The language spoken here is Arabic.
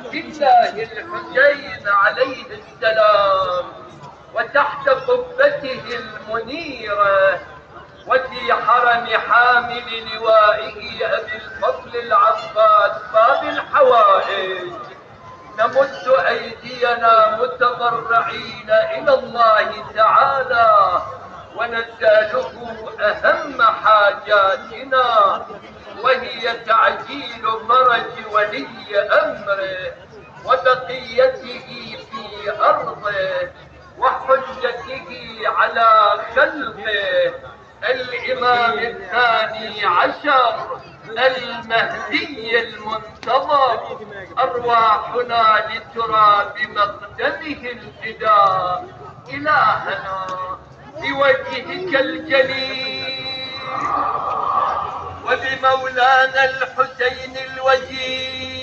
عبد الله الحسين عليه السلام، وتحت قبته المنيرة، وفي حرم حامل لوائه أبي الفضل العباس باب الحوائج، نمد أيدينا متضرعين إلى الله تعالى ونسأله أهم حاجاتنا، وهي تعجيل فرج ولي أمره وبقيته في أرضه وحجته على خلقه الإمام الثاني عشر المهدي المنتظر، أرواحنا لتراب مقدمه الفداء. إلهنا بوجهك الجليل وبمولانا الحسين الوجيه